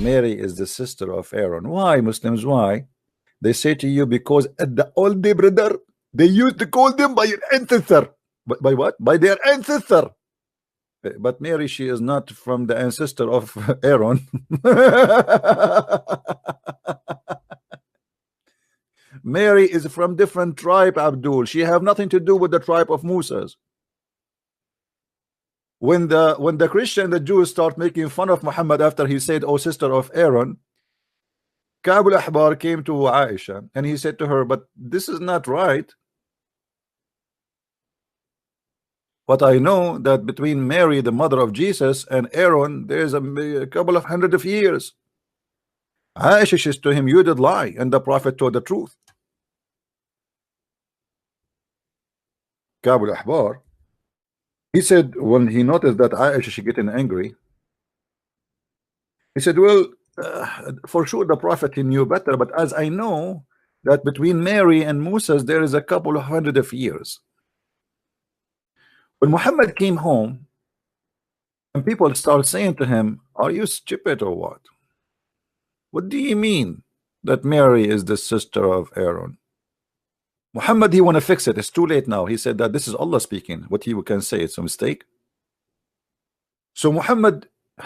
Mary is the sister of Aaron. Why, Muslims? Why? They say to you because at the old day, brother, they used to call them by your ancestor. By what? By their ancestor. But Mary, she is not from the ancestor of Aaron. Mary is from different tribe, Abdul. She have nothing to do with the tribe of Moses. When the Christian, the Jews start making fun of Muhammad after he said, "Oh, sister of Aaron," Ka'b al-Ahbar came to Aisha and he said to her, "But this is not right. But I know that between Mary, the mother of Jesus, and Aaron, there's a couple of hundred of years." Aisha says to him, "You did lie, and the Prophet told the truth." Ka'b al-Ahbar, he said, when he noticed that Aisha she getting angry, he said, "Well, for sure the Prophet he knew better, but as I know that between Mary and Moses there is a couple of hundred of years." When Muhammad came home and people start saying to him, "Are you stupid or what? What do you mean that Mary is the sister of Aaron?" Muhammad, he want to fix it. It's too late now. He said that this is Allah speaking. What he can say, it's a mistake. So Muhammad,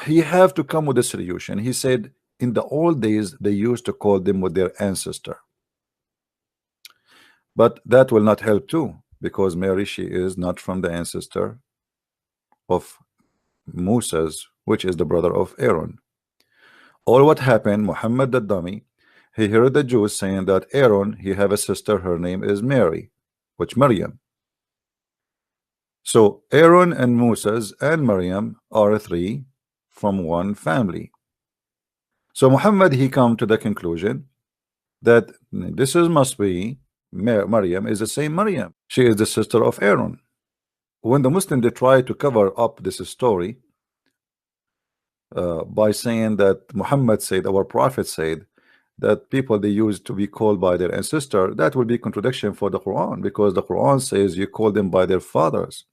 he have to come with a solution. He said in the old days they used to call them with their ancestor, but that will not help too, because Mary, she is not from the ancestor of Moses, which is the brother of Aaron. All what happened, Muhammad the dummy, he heard the Jews saying that Aaron, he have a sister, her name is Mary, which Maryam. So Aaron and Moses and Maryam are three from one family. So Muhammad, he come to the conclusion that this is must be Maryam is the same Maryam. She is the sister of Aaron. When the Muslim they try to cover up this story by saying that Muhammad said, our prophet said that people they used to be called by their ancestor, that will be contradiction for the Quran, because the Quran says you call them by their fathers.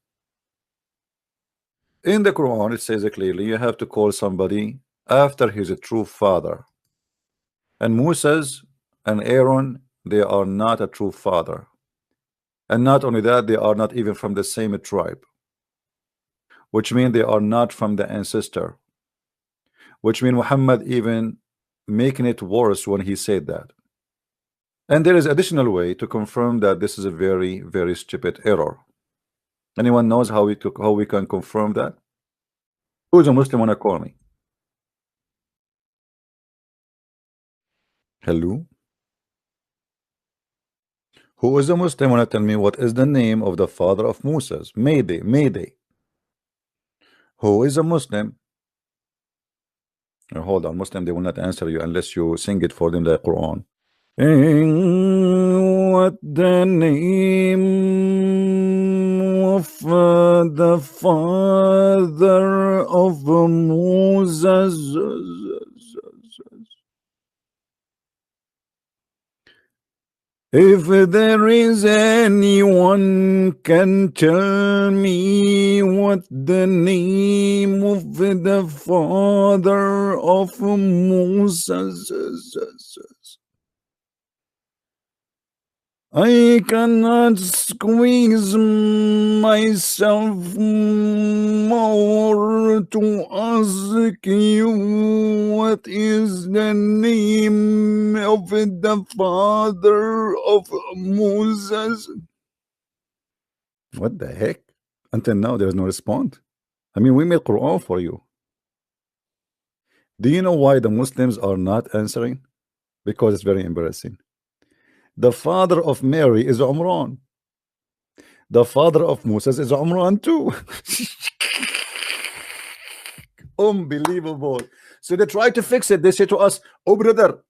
In the Quran it says clearly you have to call somebody after his true father, and Moses and Aaron, they are not a true father, and not only that, they are not even from the same tribe, which means they are not from the ancestor, which means Muhammad even making it worse when he said that. And there is additional way to confirm that this is a very, very stupid error. Anyone knows how we can confirm that? Who's a Muslim wanna call me? Hello? Who is a Muslim wanna tell me what is the name of the father of Moses? Mayday, Mayday. Who is a Muslim? Hold on, Muslim, they will not answer you unless you sing it for them, the Quran. What the name of the father of Moses? If there is anyone can tell me what the name of the father of Moses is, I cannot squeeze myself more to ask you what is the name of the father of Moses. What the heck? Until now there's no response. I mean, we made Quran for you. Do you know why the Muslims are not answering? Because it's very embarrassing. The father of Mary is Umran. The father of Moses is Umran too. Unbelievable. So they try to fix it. They say to us, "Oh brother,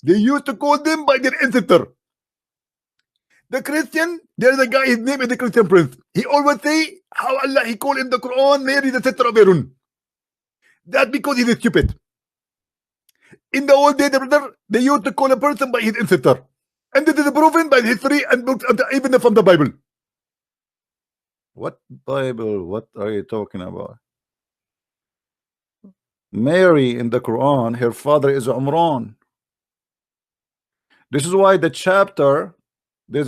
they used to call them by their ancestor." The Christian, there's a guy, his name is the Christian Prince. He always say how Allah he called in the Quran Mary the sister of Aaron. That because he's stupid. In the old days, brother, they used to call a person by his ancestor. And this is proven by history and books, even from the Bible. What Bible? What are you talking about? Mary in the Quran, her father is Umran. This is why there's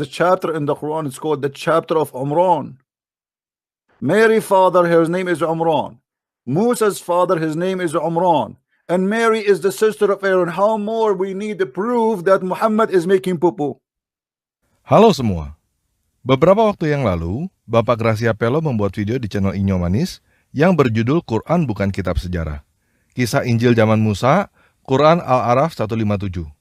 a chapter in the Quran, it's called the chapter of Umran. Mary father, his name is Umran. Musa's father, his name is Umran. And Mary is the sister of Aaron. How more we need to prove that Muhammad is making poo-poo? Halo semua. Beberapa waktu yang lalu, Bapak Gracia Pelo membuat video di channel Inyo Manis yang berjudul Quran Bukan Kitab Sejarah. Kisah Injil zaman Musa, Quran Al-Araf 157.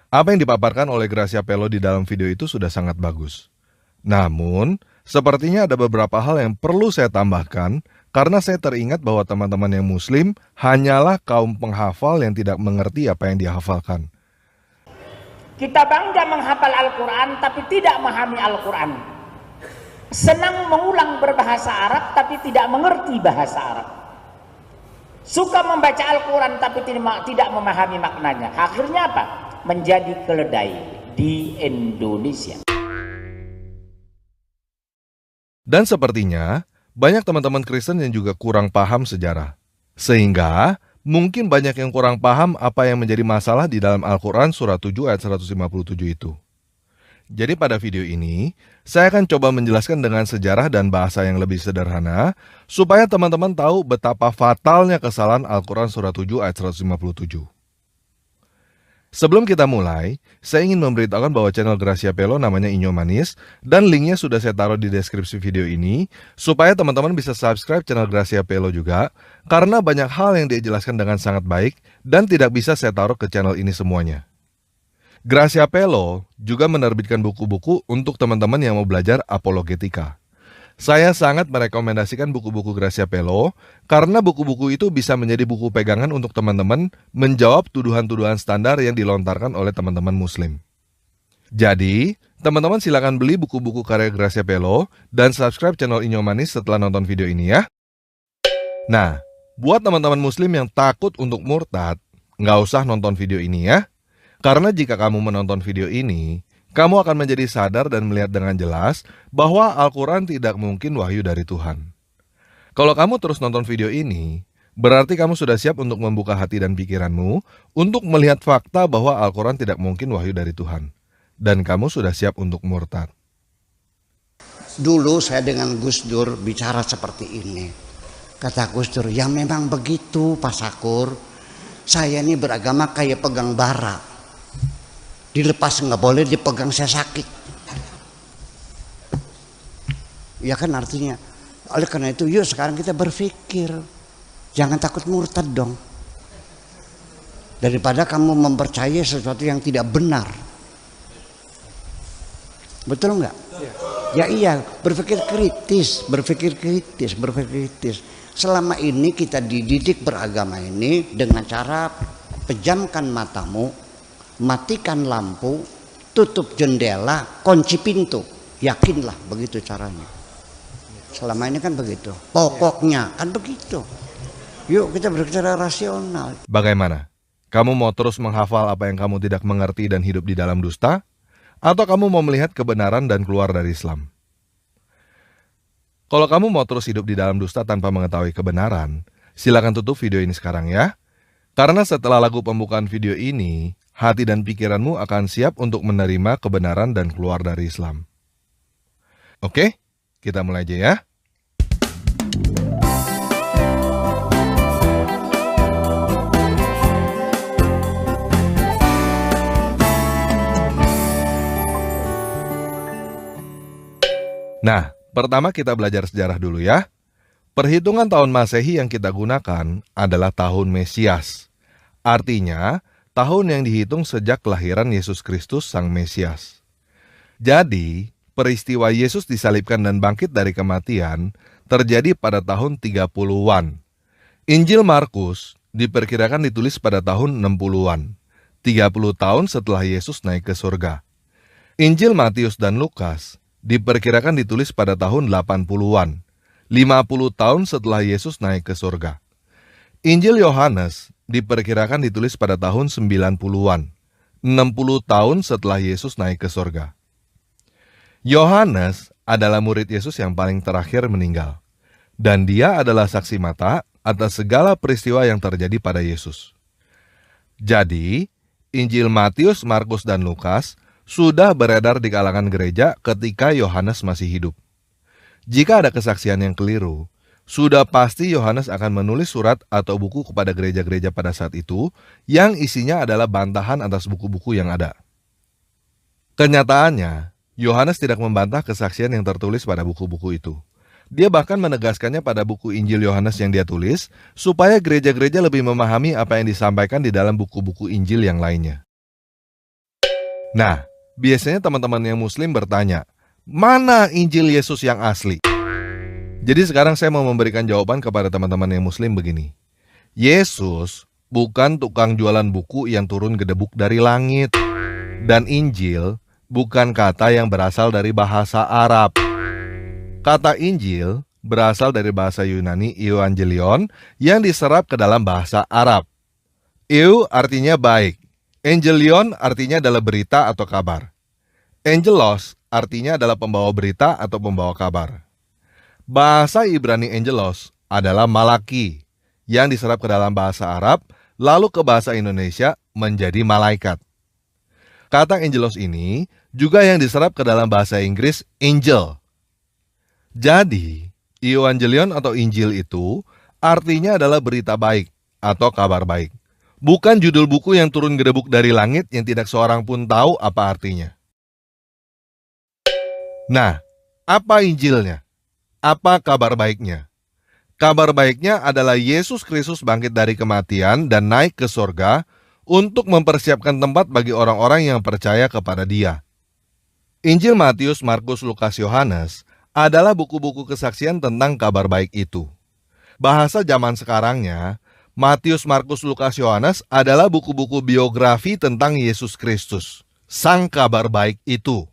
Apa yang dipaparkan oleh Gracia Pelo di dalam video itu sudah sangat bagus. Namun, sepertinya ada beberapa hal yang perlu saya tambahkan karena saya teringat bahwa teman-teman yang muslim hanyalah kaum penghafal yang tidak mengerti apa yang dihafalkan. Kita bangga menghafal Al-Quran tapi tidak memahami Al-Quran. Senang mengulang berbahasa Arab tapi tidak mengerti bahasa Arab. Suka membaca Al-Quran tapi tidak memahami maknanya. Akhirnya apa? Menjadi keledai di Indonesia. Dan sepertinya banyak teman-teman Kristen yang juga kurang paham sejarah. Sehingga mungkin banyak yang kurang paham apa yang menjadi masalah di dalam Al-Quran surat 7 ayat 157 itu. Jadi pada video ini, saya akan coba menjelaskan dengan sejarah dan bahasa yang lebih sederhana, supaya teman-teman tahu betapa fatalnya kesalahan Al-Quran surat 7 ayat 157. Sebelum kita mulai, saya ingin memberitahukan bahwa channel Gracia Pelo namanya Inyo Manis, dan linknya sudah saya taruh di deskripsi video ini, supaya teman-teman bisa subscribe channel Gracia Pelo juga, karena banyak hal yang dia jelaskan dengan sangat baik, dan tidak bisa saya taruh ke channel ini semuanya. Gracia Pelo juga menerbitkan buku-buku untuk teman-teman yang mau belajar apologetika. Saya sangat merekomendasikan buku-buku Gracia Pelo karena buku-buku itu bisa menjadi buku pegangan untuk teman-teman menjawab tuduhan-tuduhan standar yang dilontarkan oleh teman-teman muslim. Jadi, teman-teman silakan beli buku-buku karya Gracia Pelo dan subscribe channel Inyo Manis setelah nonton video ini ya. Nah, buat teman-teman muslim yang takut untuk murtad, nggak usah nonton video ini ya. Karena jika kamu menonton video ini, kamu akan menjadi sadar dan melihat dengan jelas bahwa Al-Quran tidak mungkin wahyu dari Tuhan. Kalau kamu terus nonton video ini, berarti kamu sudah siap untuk membuka hati dan pikiranmu untuk melihat fakta bahwa Al-Quran tidak mungkin wahyu dari Tuhan. Dan kamu sudah siap untuk murtad. Dulu saya dengan Gus Dur bicara seperti ini. Kata Gus Dur, ya memang begitu Pak Sakur. Saya ini beragama kayak pegang bara. Dilepas nggak boleh, dipegang saya sakit. Ya kan artinya. Oleh karena itu yuk sekarang kita berpikir. Jangan takut murtad dong. Daripada kamu mempercayai sesuatu yang tidak benar. Betul nggak? Ya iya, berpikir kritis. Selama ini kita dididik beragama ini dengan cara pejamkan matamu, matikan lampu, tutup jendela, kunci pintu. Yakinlah begitu caranya. Selama ini kan begitu. Pokoknya kan begitu. Yuk kita berbicara rasional. Bagaimana? Kamu mau terus menghafal apa yang kamu tidak mengerti dan hidup di dalam dusta? Atau kamu mau melihat kebenaran dan keluar dari Islam? Kalau kamu mau terus hidup di dalam dusta tanpa mengetahui kebenaran, silakan tutup video ini sekarang ya. Karena setelah lagu pembukaan video ini, hati dan pikiranmu akan siap untuk menerima kebenaran dan keluar dari Islam. Oke, kita mulai aja ya. Nah, pertama kita belajar sejarah dulu ya. Perhitungan tahun Masehi yang kita gunakan adalah tahun Mesias. Artinya, tahun yang dihitung sejak kelahiran Yesus Kristus Sang Mesias. Jadi, peristiwa Yesus disalibkan dan bangkit dari kematian terjadi pada tahun 30-an. Injil Markus diperkirakan ditulis pada tahun 60-an, 30 tahun setelah Yesus naik ke surga. Injil Matius dan Lukas diperkirakan ditulis pada tahun 80-an, 50 tahun setelah Yesus naik ke surga. Injil Yohanes diperkirakan ditulis pada tahun 90-an, 60 tahun setelah Yesus naik ke surga. Yohanes adalah murid Yesus yang paling terakhir meninggal. Dan dia adalah saksi mata atas segala peristiwa yang terjadi pada Yesus. Jadi, Injil Matius, Markus, dan Lukas sudah beredar di kalangan gereja ketika Yohanes masih hidup. Jika ada kesaksian yang keliru, sudah pasti Yohanes akan menulis surat atau buku kepada gereja-gereja pada saat itu yang isinya adalah bantahan atas buku-buku yang ada. Kenyataannya, Yohanes tidak membantah kesaksian yang tertulis pada buku-buku itu. Dia bahkan menegaskannya pada buku Injil Yohanes yang dia tulis, supaya gereja-gereja lebih memahami apa yang disampaikan di dalam buku-buku Injil yang lainnya. Nah, biasanya teman-teman yang Muslim bertanya, mana Injil Yesus yang asli? Jadi sekarang saya mau memberikan jawaban kepada teman-teman yang Muslim begini. Yesus bukan tukang jualan buku yang turun gedebuk dari langit. Dan Injil bukan kata yang berasal dari bahasa Arab. Kata Injil berasal dari bahasa Yunani Evangelion yang diserap ke dalam bahasa Arab. Eu artinya baik. Angelion artinya adalah berita atau kabar. Angelos artinya adalah pembawa berita atau pembawa kabar. Bahasa Ibrani Angelos adalah Malaki yang diserap ke dalam bahasa Arab lalu ke bahasa Indonesia menjadi malaikat. Kata angelos ini juga yang diserap ke dalam bahasa Inggris angel. Jadi, Evangelion atau Injil itu artinya adalah berita baik atau kabar baik. Bukan judul buku yang turun gedebuk dari langit yang tidak seorang pun tahu apa artinya. Nah, apa Injilnya? Apa kabar baiknya? Kabar baiknya adalah Yesus Kristus bangkit dari kematian dan naik ke sorga untuk mempersiapkan tempat bagi orang-orang yang percaya kepada Dia. Injil Matius, Markus, Lukas, Yohanes adalah buku-buku kesaksian tentang kabar baik itu. Bahasa zaman sekarangnya, Matius, Markus, Lukas, Yohanes adalah buku-buku biografi tentang Yesus Kristus, sang kabar baik itu.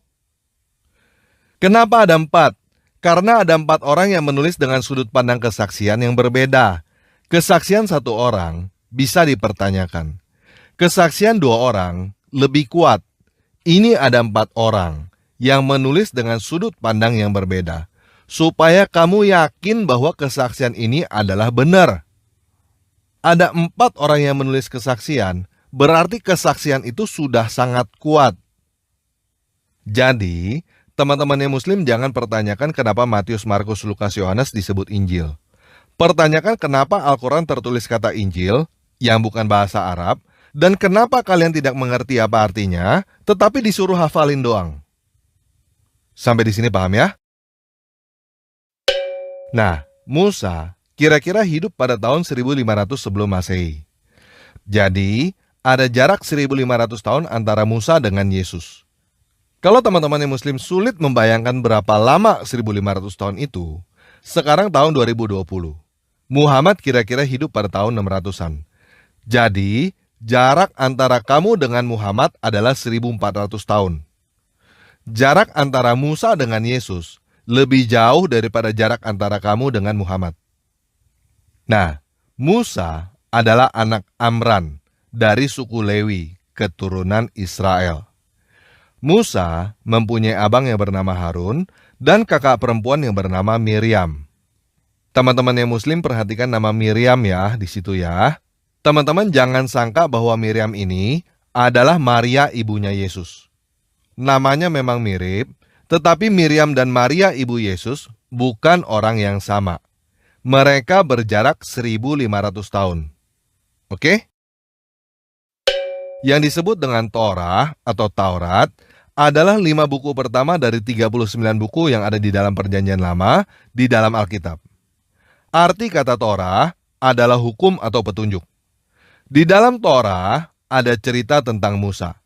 Kenapa ada 4? Karena ada 4 orang yang menulis dengan sudut pandang kesaksian yang berbeda. Kesaksian satu orang bisa dipertanyakan. Kesaksian 2 orang lebih kuat. Ini ada 4 orang yang menulis dengan sudut pandang yang berbeda, supaya kamu yakin bahwa kesaksian ini adalah benar. Ada 4 orang yang menulis kesaksian, berarti kesaksian itu sudah sangat kuat. Jadi, teman-teman yang Muslim jangan pertanyakan kenapa Matius, Markus, Lukas, Yohanes disebut Injil. Pertanyakan kenapa Al-Quran tertulis kata Injil, yang bukan bahasa Arab, dan kenapa kalian tidak mengerti apa artinya, tetapi disuruh hafalin doang. Sampai di sini paham ya? Nah, Musa kira-kira hidup pada tahun 1500 sebelum Masehi. Jadi, ada jarak 1500 tahun antara Musa dengan Yesus. Kalau teman-teman yang Muslim sulit membayangkan berapa lama 1500 tahun itu, sekarang tahun 2020. Muhammad kira-kira hidup pada tahun 600-an. Jadi, jarak antara kamu dengan Muhammad adalah 1400 tahun. Jarak antara Musa dengan Yesus lebih jauh daripada jarak antara kamu dengan Muhammad. Nah, Musa adalah anak Amran dari suku Lewi, keturunan Israel. Musa mempunyai abang yang bernama Harun dan kakak perempuan yang bernama Miriam. Teman-teman yang Muslim perhatikan nama Miriam ya di situ ya. Teman-teman jangan sangka bahwa Miriam ini adalah Maria ibunya Yesus. Namanya memang mirip, tetapi Miriam dan Maria ibu Yesus bukan orang yang sama. Mereka berjarak 1500 tahun. Oke? Yang disebut dengan Torah atau Taurat adalah 5 buku pertama dari 39 buku yang ada di dalam Perjanjian Lama di dalam Alkitab. Arti kata Torah adalah hukum atau petunjuk. Di dalam Torah ada cerita tentang Musa,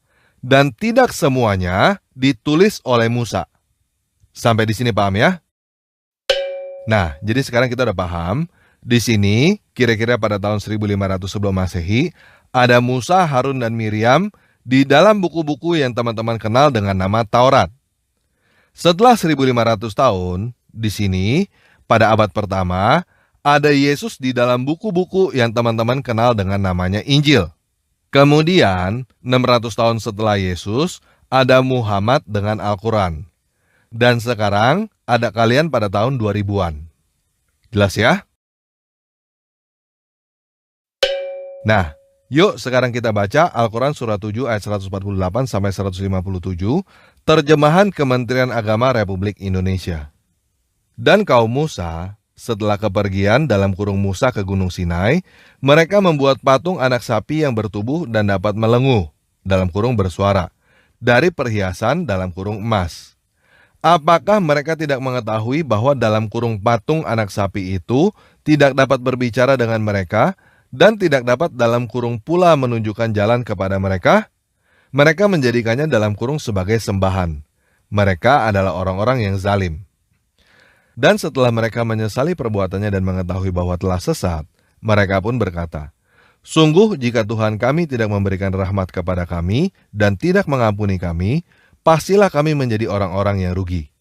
dan tidak semuanya ditulis oleh Musa. Sampai di sini paham ya? Nah, jadi sekarang kita udah paham. Di sini, kira-kira pada tahun 1500 sebelum Masehi, ada Musa, Harun, dan Miriam di dalam buku-buku yang teman-teman kenal dengan nama Taurat. Setelah 1500 tahun, di sini, pada abad pertama, ada Yesus di dalam buku-buku yang teman-teman kenal dengan namanya Injil. Kemudian, 600 tahun setelah Yesus, ada Muhammad dengan Al-Quran. Dan sekarang, ada kalian pada tahun 2000-an. Jelas ya? Nah, yuk sekarang kita baca Al-Quran Surah 7 ayat 148 sampai 157, terjemahan Kementerian Agama Republik Indonesia. Dan kaum Musa, setelah kepergian dalam kurung Musa ke Gunung Sinai, mereka membuat patung anak sapi yang bertubuh dan dapat melenguh, dalam kurung bersuara, dari perhiasan dalam kurung emas. Apakah mereka tidak mengetahui bahwa dalam kurung patung anak sapi itu tidak dapat berbicara dengan mereka, dan tidak dapat dalam kurung pula menunjukkan jalan kepada mereka? Mereka menjadikannya dalam kurung sebagai sembahan. Mereka adalah orang-orang yang zalim. Dan setelah mereka menyesali perbuatannya dan mengetahui bahwa telah sesat, mereka pun berkata, "Sungguh jika Tuhan kami tidak memberikan rahmat kepada kami dan tidak mengampuni kami, pastilah kami menjadi orang-orang yang rugi."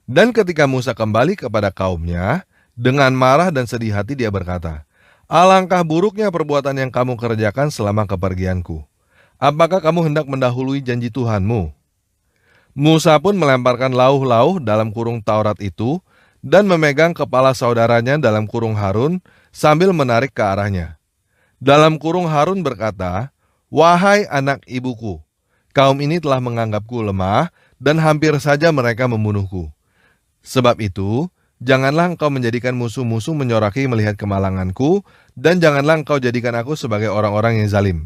Dan ketika Musa kembali kepada kaumnya, dengan marah dan sedih hati dia berkata, "Alangkah buruknya perbuatan yang kamu kerjakan selama kepergianku. Apakah kamu hendak mendahului janji Tuhanmu?" Musa pun melemparkan lauh-lauh dalam kurung Taurat itu dan memegang kepala saudaranya dalam kurung Harun sambil menarik ke arahnya. Dalam kurung Harun berkata, "Wahai anak ibuku, kaum ini telah menganggapku lemah dan hampir saja mereka membunuhku. Sebab itu, janganlah engkau menjadikan musuh-musuh menyoraki melihat kemalanganku, dan janganlah engkau jadikan aku sebagai orang-orang yang zalim."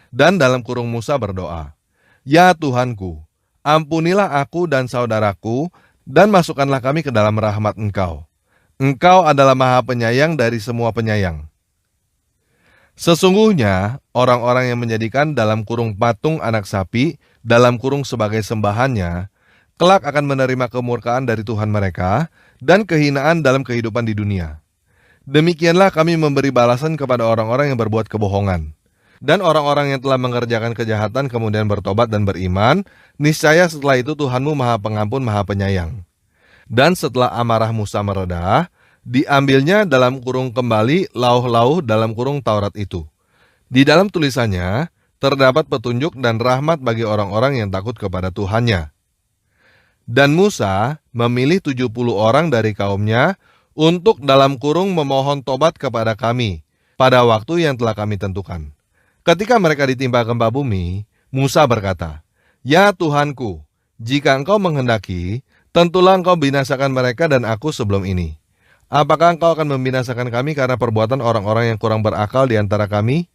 Dan dalam kurung Musa berdoa, "Ya Tuhanku, ampunilah aku dan saudaraku, dan masukkanlah kami ke dalam rahmat Engkau. Engkau adalah Maha Penyayang dari semua penyayang." Sesungguhnya, orang-orang yang menjadikan dalam kurung patung anak sapi, dalam kurung sebagai sembahannya, kelak akan menerima kemurkaan dari Tuhan mereka, dan kehinaan dalam kehidupan di dunia. Demikianlah kami memberi balasan kepada orang-orang yang berbuat kebohongan. Dan orang-orang yang telah mengerjakan kejahatan kemudian bertobat dan beriman, niscaya setelah itu Tuhanmu Maha Pengampun, Maha Penyayang. Dan setelah amarah Musa mereda, diambilnya dalam kurung kembali lauh-lauh dalam kurung Taurat itu. Di dalam tulisannya, terdapat petunjuk dan rahmat bagi orang-orang yang takut kepada Tuhannya. Dan Musa memilih 70 orang dari kaumnya untuk dalam kurung memohon tobat kepada kami pada waktu yang telah kami tentukan. Ketika mereka ditimpa gempa bumi, Musa berkata, "Ya Tuhanku, jika engkau menghendaki, tentulah engkau binasakan mereka dan aku sebelum ini. Apakah engkau akan membinasakan kami karena perbuatan orang-orang yang kurang berakal di antara kami?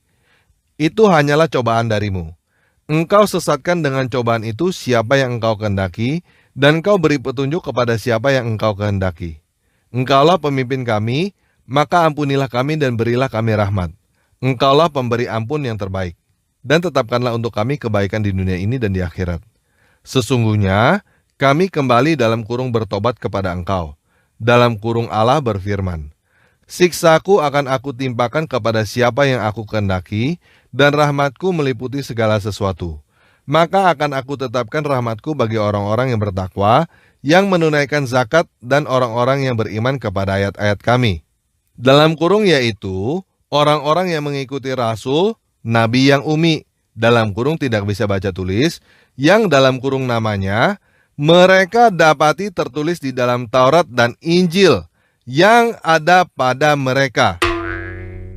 Itu hanyalah cobaan darimu. Engkau sesatkan dengan cobaan itu siapa yang engkau kehendaki, dan engkau beri petunjuk kepada siapa yang engkau kehendaki. Engkaulah pemimpin kami, maka ampunilah kami dan berilah kami rahmat. Engkaulah pemberi ampun yang terbaik, dan tetapkanlah untuk kami kebaikan di dunia ini dan di akhirat. Sesungguhnya, kami kembali dalam kurung bertobat kepada Engkau." Dalam kurung Allah berfirman, "Siksaku akan aku timpakan kepada siapa yang aku kehendaki, dan rahmatku meliputi segala sesuatu. Maka akan aku tetapkan rahmatku bagi orang-orang yang bertakwa, yang menunaikan zakat, dan orang-orang yang beriman kepada ayat-ayat kami." Dalam kurung yaitu orang-orang yang mengikuti Rasul, Nabi yang umi, dalam kurung tidak bisa baca tulis, yang dalam kurung namanya, mereka dapati tertulis di dalam Taurat dan Injil yang ada pada mereka,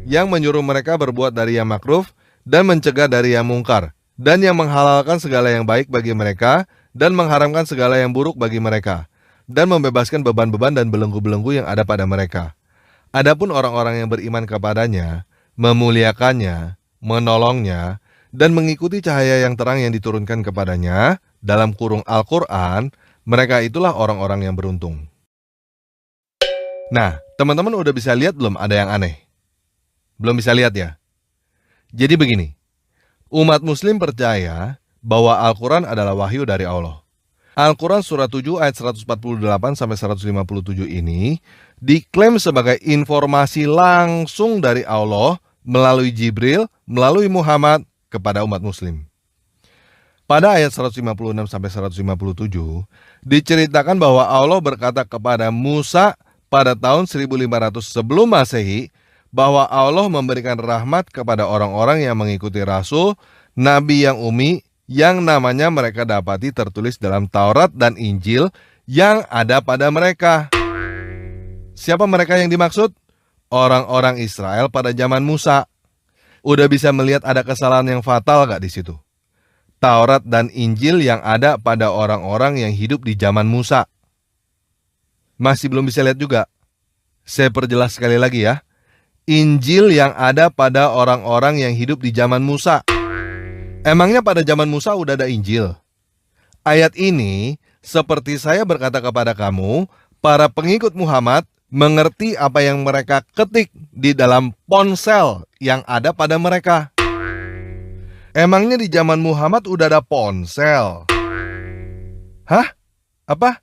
yang menyuruh mereka berbuat dari yang makruf dan mencegah dari yang mungkar, dan yang menghalalkan segala yang baik bagi mereka dan mengharamkan segala yang buruk bagi mereka, dan membebaskan beban-beban dan belenggu-belenggu yang ada pada mereka. Adapun orang-orang yang beriman kepadanya, memuliakannya, menolongnya, dan mengikuti cahaya yang terang yang diturunkan kepadanya, dalam kurung Al-Quran, mereka itulah orang-orang yang beruntung. Nah, teman-teman udah bisa lihat belum ada yang aneh? Belum bisa lihat ya? Jadi begini, umat muslim percaya bahwa Al-Quran adalah wahyu dari Allah. Al-Quran surah 7 ayat 148-157 ini diklaim sebagai informasi langsung dari Allah melalui Jibril, melalui Muhammad kepada umat muslim. Pada ayat 156-157 diceritakan bahwa Allah berkata kepada Musa pada tahun 1500 sebelum Masehi bahwa Allah memberikan rahmat kepada orang-orang yang mengikuti Rasul, Nabi yang umi, yang namanya mereka dapati tertulis dalam Taurat dan Injil yang ada pada mereka. Siapa mereka yang dimaksud? Orang-orang Israel pada zaman Musa. Udah bisa melihat ada kesalahan yang fatal gak di situ? Taurat dan Injil yang ada pada orang-orang yang hidup di zaman Musa. Masih belum bisa lihat juga? Saya perjelas sekali lagi ya. Injil yang ada pada orang-orang yang hidup di zaman Musa. Emangnya pada zaman Musa udah ada Injil? Ayat ini, seperti saya berkata kepada kamu, para pengikut Muhammad mengerti apa yang mereka ketik di dalam ponsel yang ada pada mereka. Emangnya di zaman Muhammad udah ada ponsel? Hah? Apa?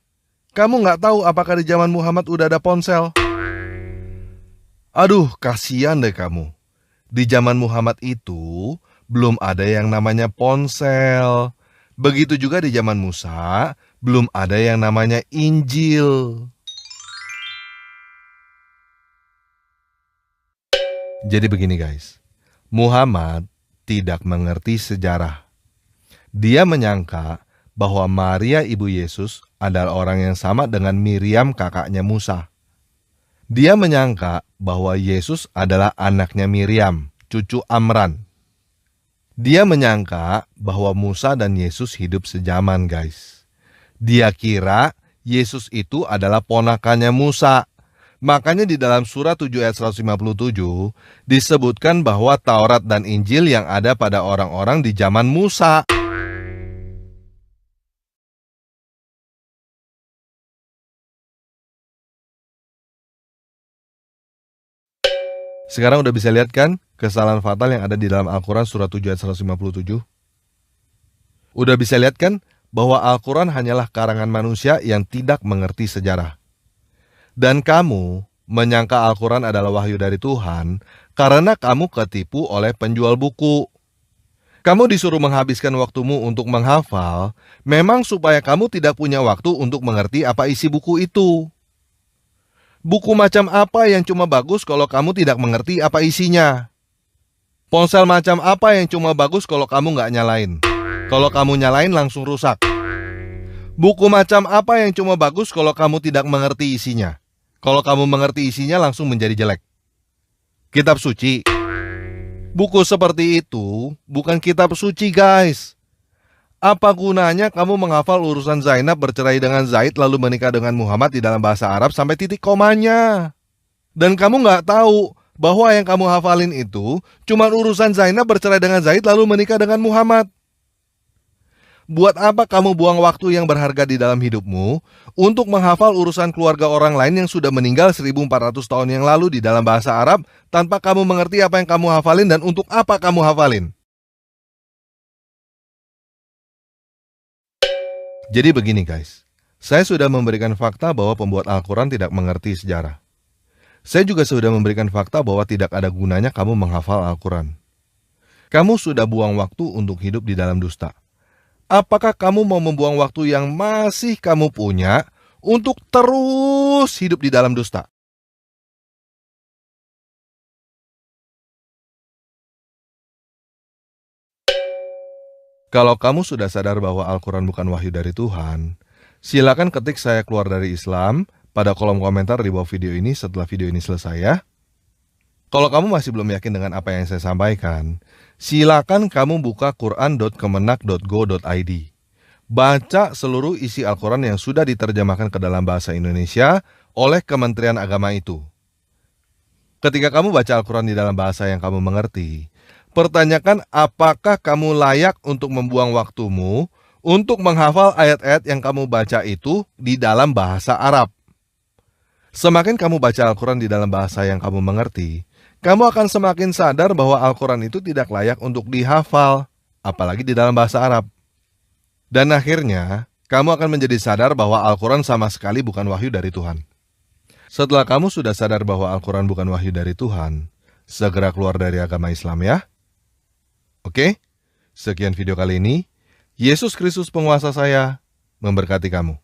Kamu nggak tahu apakah di zaman Muhammad udah ada ponsel? Aduh, kasihan deh kamu. Di zaman Muhammad itu belum ada yang namanya ponsel. Begitu juga di zaman Musa, belum ada yang namanya Injil. Jadi begini guys, Muhammad tidak mengerti sejarah. Dia menyangka bahwa Maria ibu Yesus adalah orang yang sama dengan Miriam kakaknya Musa. Dia menyangka bahwa Yesus adalah anaknya Miriam, cucu Amran. Dia menyangka bahwa Musa dan Yesus hidup sejaman guys. Dia kira Yesus itu adalah ponakannya Musa. Makanya di dalam surah 7 ayat 157 disebutkan bahwa Taurat dan Injil yang ada pada orang-orang di zaman Musa. Sekarang udah bisa lihat kan kesalahan fatal yang ada di dalam Al-Quran surah 7 ayat 157? Udah bisa lihat kan bahwa Al-Quran hanyalah karangan manusia yang tidak mengerti sejarah. Dan kamu menyangka Al-Quran adalah wahyu dari Tuhan karena kamu ketipu oleh penjual buku. Kamu disuruh menghabiskan waktumu untuk menghafal, memang supaya kamu tidak punya waktu untuk mengerti apa isi buku itu. Buku macam apa yang cuma bagus kalau kamu tidak mengerti apa isinya? Ponsel macam apa yang cuma bagus kalau kamu nggak nyalain? Kalau kamu nyalain langsung rusak. Buku macam apa yang cuma bagus kalau kamu tidak mengerti isinya? Kalau kamu mengerti isinya langsung menjadi jelek. Kitab suci. Buku seperti itu bukan kitab suci guys. Apa gunanya kamu menghafal urusan Zainab bercerai dengan Zaid lalu menikah dengan Muhammad di dalam bahasa Arab sampai titik komanya? Dan kamu nggak tahu bahwa yang kamu hafalin itu cuma urusan Zainab bercerai dengan Zaid lalu menikah dengan Muhammad. Buat apa kamu buang waktu yang berharga di dalam hidupmu untuk menghafal urusan keluarga orang lain yang sudah meninggal 1400 tahun yang lalu di dalam bahasa Arab tanpa kamu mengerti apa yang kamu hafalin dan untuk apa kamu hafalin? Jadi begini guys, saya sudah memberikan fakta bahwa pembuat Al-Quran tidak mengerti sejarah. Saya juga sudah memberikan fakta bahwa tidak ada gunanya kamu menghafal Al-Quran. Kamu sudah buang waktu untuk hidup di dalam dusta. Apakah kamu mau membuang waktu yang masih kamu punya untuk terus hidup di dalam dusta? Kalau kamu sudah sadar bahwa Al-Quran bukan wahyu dari Tuhan, silakan ketik saya keluar dari Islam pada kolom komentar di bawah video ini setelah video ini selesai ya. Kalau kamu masih belum yakin dengan apa yang saya sampaikan, silakan kamu buka quran.kemenak.go.id. Baca seluruh isi Al-Quran yang sudah diterjemahkan ke dalam bahasa Indonesia oleh Kementerian Agama itu. Ketika kamu baca Al-Quran di dalam bahasa yang kamu mengerti, pertanyakan apakah kamu layak untuk membuang waktumu untuk menghafal ayat-ayat yang kamu baca itu di dalam bahasa Arab. Semakin kamu baca Al-Quran di dalam bahasa yang kamu mengerti, kamu akan semakin sadar bahwa Al-Quran itu tidak layak untuk dihafal, apalagi di dalam bahasa Arab. Dan akhirnya, kamu akan menjadi sadar bahwa Al-Quran sama sekali bukan wahyu dari Tuhan. Setelah kamu sudah sadar bahwa Al-Quran bukan wahyu dari Tuhan, segera keluar dari agama Islam ya. Oke, sekian video kali ini. Yesus Kristus penguasa saya memberkati kamu.